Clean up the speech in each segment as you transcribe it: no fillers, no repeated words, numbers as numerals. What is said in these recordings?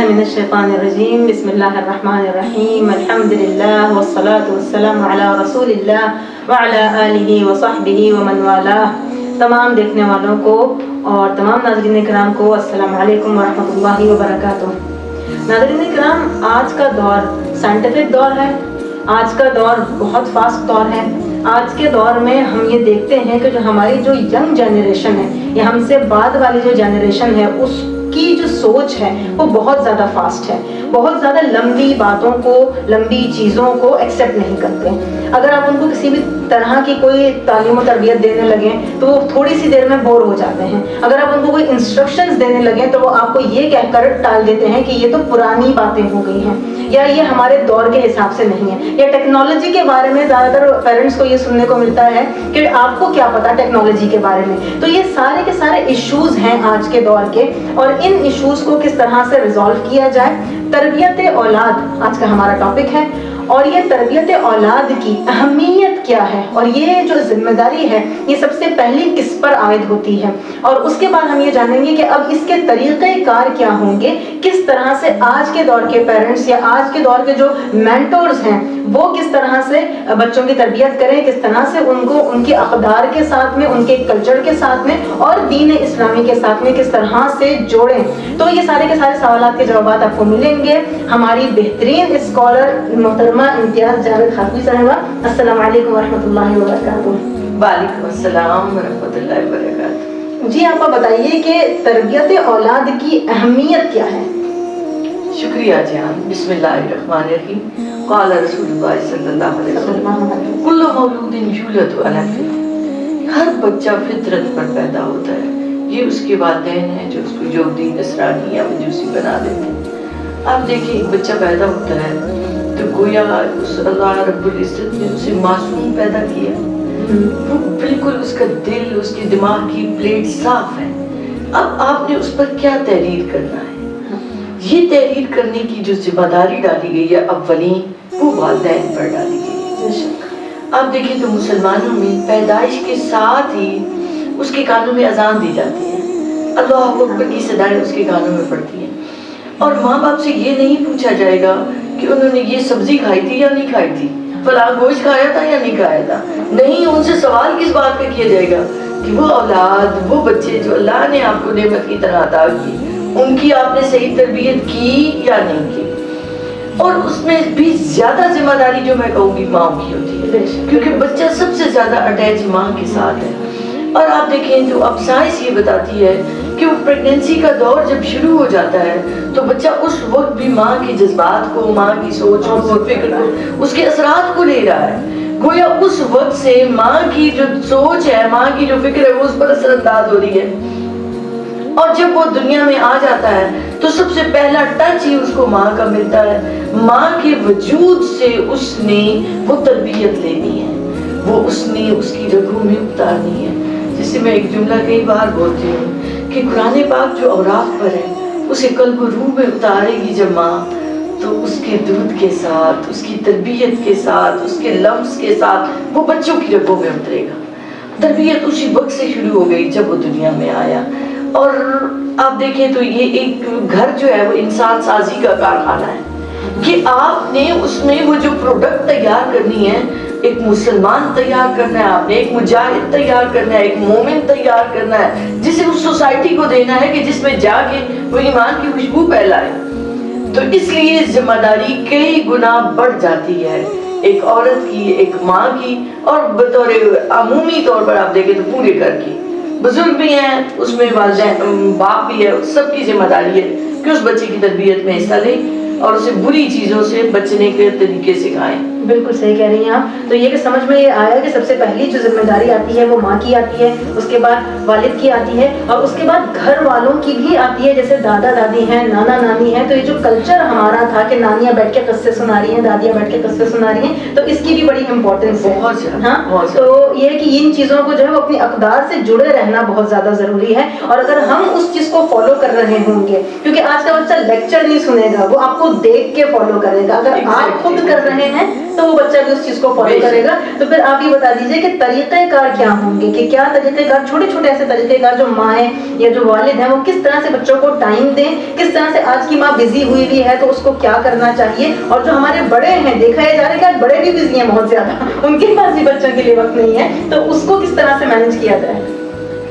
من الشیطان الرجیم بسم اللہ الرحمن الرحیم الحمد للہ والصلاة والسلام علی رسول اللہ وعلی آلہ وصحبہ ومن والاه. تمام دیکھنے والوں کو اور تمام ناظرین کرام کو السلام علیکم ورحمۃ اللہ وبرکاتہ. ناظرین کرام، آج کا دور سائنٹیفک دور ہے، آج کا دور بہت فاسٹ دور ہے. آج کے دور میں ہم یہ دیکھتے ہیں کہ جو ہماری جو ینگ جنریشن ہے یا ہم سے بعد والی جو جنریشن ہے اس کی جو سوچ ہے وہ بہت زیادہ فاسٹ ہے، بہت زیادہ لمبی باتوں کو، لمبی چیزوں کو ایکسیپٹ نہیں کرتے. اگر آپ ان کو کسی بھی طرح کی کوئی تعلیم و تربیت دینے لگیں تو وہ تھوڑی سی دیر میں بور ہو جاتے ہیں. اگر آپ ان کو کوئی انسٹرکشنز دینے لگیں تو وہ آپ کو یہ کہہ کر ٹال دیتے ہیں کہ یہ تو پرانی باتیں ہو گئی ہیں یا یہ ہمارے دور کے حساب سے نہیں ہے. یا ٹیکنالوجی کے بارے میں زیادہ تر پیرنٹس کو یہ سننے کو ملتا ہے کہ آپ کو کیا پتا ٹیکنالوجی کے بارے میں. تو یہ سارے کے سارے ایشوز ہیں آج کے دور کے، اور ان ایشوز کو کس طرح سے ریزالو کیا جائے. تربیت اولاد آج کا ہمارا ٹاپک ہے، اور یہ تربیت اولاد کی اہمیت کیا ہے اور یہ جو ذمہ داری ہے یہ سب سے پہلی کس پر عائد ہوتی ہے. اور اس کے بعد ہم یہ جانیں گے کہ اب اس کے طریقہ کار کیا ہوں گے، کس طرح سے آج کے دور کے پیرنٹس یا آج کے دور کے جو مینٹورز ہیں وہ کس طرح سے بچوں کی تربیت کریں، کس طرح سے ان کو ان کے اقدار کے ساتھ میں، ان کے کلچر کے ساتھ میں اور دین اسلامی کے ساتھ میں کس طرح سے جوڑیں. تو یہ سارے کے سارے سوالات کے جوابات آپ کو ملیں گے ہماری بہترین اسکالر محترمہ امتیاز جاوید خاکوی صاحبہ. السلام علیکم ورحمۃ اللہ وبرکاتہ. وعلیکم السلام ورحمۃ اللہ وبرکاتہ. جی آپ بتائیے کہ تربیت اولاد کی اہمیت کیا ہے؟ شکریہ جان. بسم اللہ الرحمن الرحیم. قال رسول اللہ صلی اللہ علیہ وسلم کل مولود یولد علی الفطرۃ. ہر بچہ فطرت پر پیدا ہوتا ہے. یہ اس کے والدین ہیں جو اس کو یہودی، نصرانی یا مجوسی بنا دیتے ہیں. آپ دیکھیں ایک بچہ پیدا ہوتا ہے تو گویا اس اللہ رب العزت نے اسے معصوم پیدا کیا. وہ بالکل اس کا دل، اس کے دماغ کی پلیٹ صاف ہے. اب آپ نے اس پر کیا تحریر کرنا ہے؟ یہ تحریر کرنے کی جو ذمہ داری ڈالی گئی ہے اولین وہ والدین پر ڈالی گئی ہے. آپ دیکھیں تو مسلمانوں میں پیدائش کے ساتھ ہی اس کے کانوں میں اذان دی جاتی ہے، اللہ اکبر کی صدائیں اس کے کانوں میں پڑتی ہیں. اور ماں باپ سے یہ نہیں پوچھا جائے گا کہ انہوں نے یہ سبزی کھائی تھی یا نہیں کھائی تھی، فلاں گوشت کھایا تھا یا نہیں کھایا تھا. نہیں، ان سے سوال کس بات پہ کیا جائے گا کہ وہ اولاد، وہ بچے جو اللہ نے آپ کو نعمت کی طرح عطا کی، ان کی آپ نے صحیح تربیت کی یا نہیں کی. اور اس میں بھی زیادہ ذمہ داری جو میں کہوں گی ماں کی ہوتی ہے، کیونکہ بچہ سب سے زیادہ اٹیچ ماں کے ساتھ ہے. اور آپ دیکھیں تو اب سائنس یہ بتاتی ہے کہ وہ پریگنینسی کا دور جب شروع ہو جاتا ہے تو بچہ اس وقت بھی ماں کے جذبات کو، ماں کی سوچ کو، فکر کو، اس کے اثرات کو لے رہا ہے. گویا اس وقت سے ماں کی جو سوچ ہے، ماں کی جو فکر ہے وہ اس پر اثر انداز ہو رہی ہے. اور جب وہ دنیا میں آ جاتا ہے تو سب سے پہلا ٹچ ہی اس کو ماں کا ملتا ہے. ماں کے وجود سے اس نے وہ تربیت لینی ہے، وہ اس نے اس کی رگوں میں اتارنی ہے. جسے میں ایک جملہ کئی بار بولتی ہوں کہ قرآن پاک جو اوراق پر ہے اسے قلب و روح میں اتارے گی جب ماں، تو اس کے دودھ کے ساتھ، اس کی تربیت کے ساتھ، اس کے لمس کے ساتھ وہ بچوں کی رگوں میں اترے گا. تربیت اسی وقت سے شروع ہو گئی جب وہ دنیا میں آیا. اور آپ دیکھیں تو یہ ایک گھر جو ہے وہ انسان سازی کا کارخانہ ہے کہ آپ نے اس میں وہ جو پروڈکٹ تیار کرنی ہے، ایک مسلمان تیار کرنا ہے، آپ نے ایک مجاہد تیار کرنا ہے، ایک مومن تیار کرنا ہے جسے اس سوسائٹی کو دینا ہے کہ جس میں جا کے وہ ایمان کی خوشبو پھیلائے. تو اس لیے ذمہ داری کئی گنا بڑھ جاتی ہے ایک عورت کی، ایک ماں کی، اور بطور عمومی طور پر آپ دیکھیں تو پورے گھر کی. بزرگ بھی ہیں اس میں، والدین، باپ بھی ہے، سب کی ذمہ داری ہے کہ اس بچے کی تربیت میں حصہ لیں اور اسے بری چیزوں سے بچنے کے طریقے سکھائیں. بالکل صحیح کہہ رہی ہیں آپ. تو یہ کہ سمجھ میں یہ آیا کہ سب سے پہلی جو ذمہ داری آتی ہے وہ ماں کی آتی ہے، اس کے بعد والد کی آتی ہے، اور اس کے بعد گھر والوں کی بھی آتی ہے، جیسے دادا دادی ہیں، نانا نانی ہیں. تو یہ جو کلچر ہمارا تھا کہ نانیاں بیٹھ کے قصے سنا رہی ہیں، دادیاں بیٹھ کے قصے سنا رہی ہیں، تو اس کی بھی بڑی امپورٹنس ہے. ہاں، تو یہ کہ ان چیزوں کو جو ہے وہ اپنی اقدار سے جڑے رہنا بہت زیادہ ضروری ہے. اور اگر ہم اس چیز کو فالو کر رہے ہوں گے، کیونکہ آج کا بچہ لیکچر نہیں سنے گا، وہ آپ کو کو دیکھ کے فالو کرے گا. اگر آپ خود کر رہے ہیں تو وہ بچہ بھی اس چیز کو فالو کرے گا. تو پھر آپ یہ بتا دیجیے کہ طریقہ کار کیا ہوں گے, کہ کیا طریقہ کار, چھوٹے چھوٹے ایسے طریقہ کار جو مائیں یا جو والد ہیں وہ کس طرح سے بچوں کو ٹائم دیں, کس طرح سے آج کی ماں بزی ہوئی بھی ہے تو اس کو کیا کرنا چاہیے, اور جو ہمارے بڑے ہیں دیکھا یہ جا رہا ہے کہ آج بڑے بھی بزی ہیں بہت زیادہ, ان کے پاس بھی بچوں کے لیے وقت نہیں ہے, تو اس کو کس طرح سے مینج کیا جائے.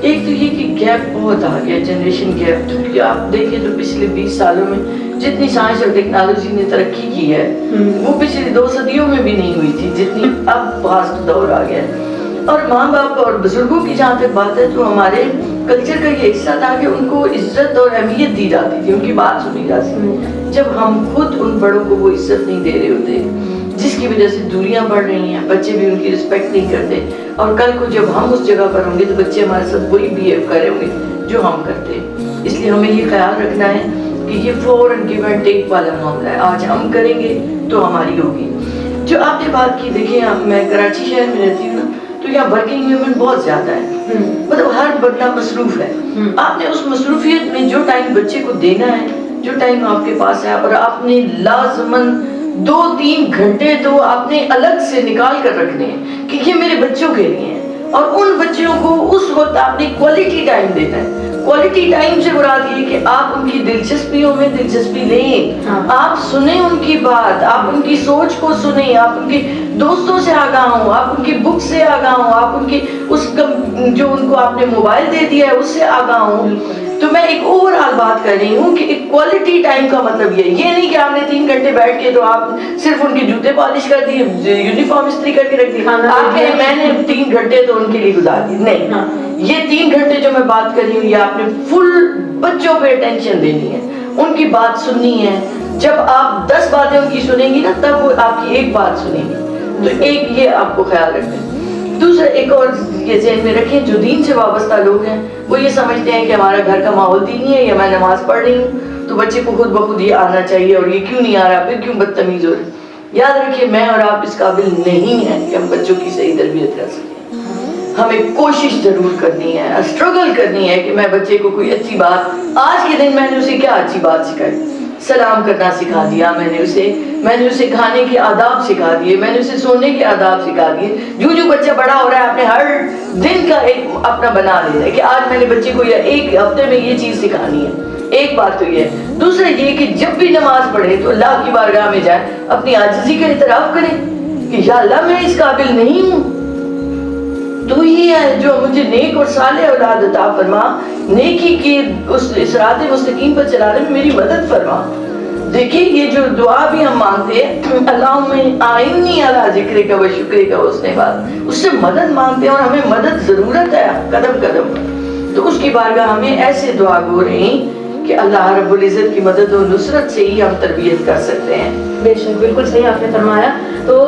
ایک تو یہ کہ گیپ بہت آ گیا, جنریشن گیپ, کیونکہ آپ دیکھیں تو پچھلے 20 سالوں میں جتنی سائنس اور ٹیکنالوجی نے ترقی کی ہے وہ پچھلی 2 صدیوں میں بھی نہیں ہوئی تھی جتنی اب فاسٹ دور آ گیا ہے. اور ماں باپ اور بزرگوں کی جہاں تک بات ہے تو ہمارے کلچر کا یہ حصہ تھا کہ ان کو عزت اور اہمیت دی جاتی تھی, ان کی بات سنی جاتی تھی. جب ہم خود ان بڑوں کو وہ عزت نہیں دے رہے ہوتے, جس کی وجہ سے دوریاں بڑھ رہی ہیں, بچے بھی ان کی رسپیکٹ نہیں کرتے, اور کل کو جب ہم اس جگہ پر ہوں گے تو بچے ہمارے ساتھ وہی بیہیو کریں گے جو ہم کرتے ہیں. اس لیے ہمیں یہ خیال رکھنا ہے کہ یہ فوراً گیو اینڈ ٹیک والا معاملہ ہے. آج ہم کریں گے تو ہماری ہوگی. جو آپ نے بات کی, دیکھیں میں کراچی شہر میں رہتی ہوں نا, تو یہاں ورکنگ ویمن بہت زیادہ ہے, مطلب ہر بندہ مصروف ہے. آپ نے اس مصروفیت میں جو ٹائم بچے کو دینا ہے, جو ٹائم آپ کے پاس ہے, اور آپ نے لازماً 2-3 گھنٹے تو آپ نے الگ سے نکال کر رکھنے ہیں کہ یہ میرے بچوں کے لیے ہیں, اور ان بچوں کو اس وقت آپ نے کوالٹی ٹائم دینا ہے. کوالٹی ٹائم سے مراد یہ کہ آپ ان کی دلچسپیوں میں دلچسپی لیں, آپ سنیں ان کی بات, آپ ان کی سوچ کو سنیں, آپ ان کے دوستوں سے آگاہ ہوں, آپ ان کی بک سے آگاہ ہوں, آپ ان کی اس جو ان کو آپ نے موبائل دے دیا ہے اس سے آگاہ ہوں. تو میں ایک اوور آل بات کر رہی ہوں کہ ایک کوالٹی ٹائم کا مطلب یہ نہیں کہ آپ نے 3 گھنٹے بیٹھ کے تو آپ صرف ان کے جوتے پالش کر دیے, یونیفارم استری کر کے رکھ دی, آپ کہیں میں نے 3 گھنٹے تو ان کے لیے گزار دیے. نہیں, یہ 3 گھنٹے جو میں بات کر رہی ہوں یہ آپ نے فل بچوں پہ اٹینشن دینی ہے, ان کی بات سننی ہے. جب آپ 10 باتیں ان کی سنیں گی نا تب وہ آپ کی ایک بات سنیں گی. تو ایک یہ آپ کو خیال رکھنا ہے. دوسرا ایک اور یہ ذہن میں رکھیں, جو دین سے وابستہ لوگ ہیں وہ یہ سمجھتے ہیں کہ ہمارا گھر کا ماحول دینی ہے, یا میں نماز پڑھ رہی ہوں تو بچے کو خود بخود یہ آنا چاہیے, اور یہ کیوں نہیں آ رہا, پھر کیوں بدتمیز ہو رہا. یاد رکھیے میں اور آپ اس قابل نہیں ہیں کہ ہم بچوں کی صحیح تربیت کر سکیں. ہمیں کوشش ضرور کرنی ہے, اسٹرگل کرنی ہے کہ میں بچے کو کوئی اچھی بات, آج کے دن میں نے اسے کیا اچھی بات سکھائی, سلام کرنا سکھا دیا میں نے اسے کھانے کے آداب سکھا دیے, میں نے اسے سونے کے آداب سکھا دیے. جو بچہ بڑا ہو رہا ہے آپ نے ہر دن کا ایک اپنا بنا لینا ہے کہ آج میں نے بچے کو یا ایک ہفتے میں یہ چیز سکھانی ہے. ایک بات تو یہ ہے. دوسرا یہ کہ جب بھی نماز پڑھے تو اللہ کی بارگاہ میں جائیں, اپنی عاجزی کا اعتراف کریں کہ یا اللہ میں اس قابل نہیں ہوں, تو ہی ہے جو مجھے نیک اور صالح اولاد عطا فرما, نیکی کی اس صراط مستقیم پر چلانے میں میری مدد فرما. دیکھیں یہ جو دعا بھی ہم مانگتے ہیں, اللہم اعنی علی ذکرک و شکرک و حسن عبادتک, اس سے مدد مانگتے ہیں, اور ہمیں مدد ضرورت ہے قدم قدم پر. تو اس کی بارگاہ ہمیں ایسے دعا گو رہیں کہ اللہ رب العزت کی مدد و نصرت سے ہی ہم تربیت کر سکتے ہیں. بے شک, بالکل صحیح آپ نے فرمایا. تو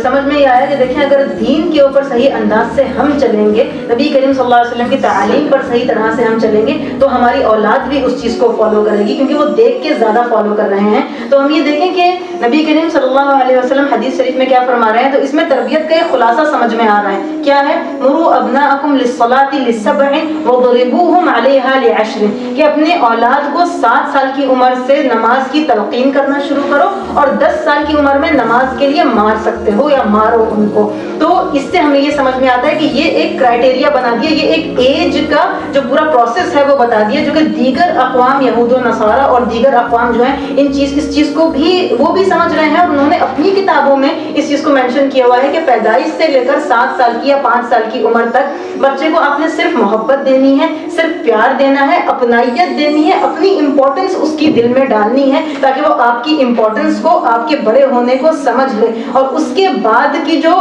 سمجھ میں یہ آیا کہ دیکھیں اگر دین کے اوپر صحیح انداز سے ہم چلیں گے, نبی کریم صلی اللہ علیہ وسلم کی تعلیم پر صحیح طرح سے ہم چلیں گے, تو ہماری اولاد بھی اس چیز کو فالو کرے گی, کیونکہ وہ دیکھ کے زیادہ فالو کر رہے ہیں. تو ہم یہ دیکھیں کہ نبی کریم صلی اللہ علیہ وسلم حدیث شریف میں کیا فرما رہے ہیں, تو اس میں تربیت کا ایک خلاصہ سمجھ میں آ رہا ہے. کیا ہے؟ مروا ابناءکم للصلاۃ لسبع وضربوہم علیہا لعشر, کہ اپنے اولاد کو 7 سال کی عمر سے نماز کی تلقین کرنا شروع کرو, اور 10 سال کی عمر میں نماز کے لیے مار سکتے ہو یا مارو ان کو. تو اس سے ہمیں یہ سمجھ میں آتا ہے کہ یہ ایک کرائٹیریا بنا دیا, یہ ایک ایج کا جو پورا پروسیس ہے وہ بتا دیا, جو کہ دیگر اقوام یہود و نصارہ اور دیگر اقوام جو ہیں اس چیز کو بھی وہ بھی سمجھ رہے ہیں, اور انہوں نے اپنی کتابوں میں اس چیز کو مینشن کیا ہوا ہے کہ پیدائش سے لے کر 7 سال کی یا 5 سال کی عمر تک بچے کو آپ نے صرف محبت دینی ہے, صرف پیار دینا ہے, اپنائیت دینی ہے, اپنی امپورٹنس اس کی دل میں ڈالنی ہے, تاکہ وہ آپ کی امپورٹنس کو, آپ کے بڑے ہونے کو سمجھ لے. اور اس کے بعد کی جو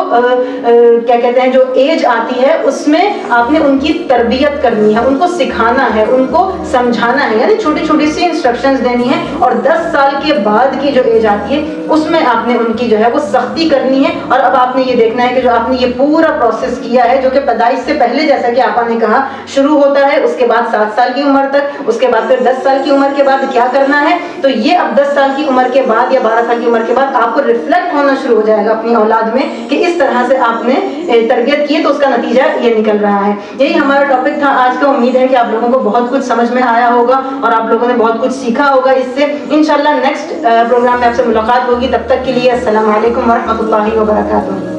کیا کہتے ہیں جو ایج آتی ہے, اس میں آپ نے ان کی تربیت کرنی ہے, ان کو سکھانا ہے, ان کو سمجھانا ہے, یعنی چھوٹی چھوٹی سی انسٹرکشنز دینی ہے. اور 10 سال کے بعد کی جو ایج آتی ہے اس میں آپ نے ان کی جو ہے وہ سختی کرنی ہے. اور اب آپ نے یہ دیکھنا ہے کہ جو آپ نے یہ پورا پروسیس کیا ہے, جو کہ پیدائش سے پہلے جیسا کہ آپ نے کہا شروع ہوتا ہے, اس کے بعد 7 سال کی عمر تک, اس کے بعد پھر 10 سال کی عمر کے بعد کیا کرنا ہے. تو یہ اب 10 سال کی عمر کے بعد یا 12 سال کی عمر کے بعد آپ کو ریفلیکٹ ہونا شروع ہو جائے گا اپنی اولاد میں کہ اس طرح سے آپ نے تربیت کی تو اس کا نتیجہ یہ نکل رہا ہے. یہی ہمارا ٹاپک تھا آج کا. امید ہے کہ آپ لوگوں کو بہت کچھ سمجھ میں آیا ہوگا اور آپ لوگوں نے بہت کچھ سیکھا ہوگا اس سے. انشاءاللہ نیکسٹ پروگرام میں آپ سے ملاقات ہوگی. تب تک کے لیے السلام علیکم ورحمۃ اللہ وبرکاتہ.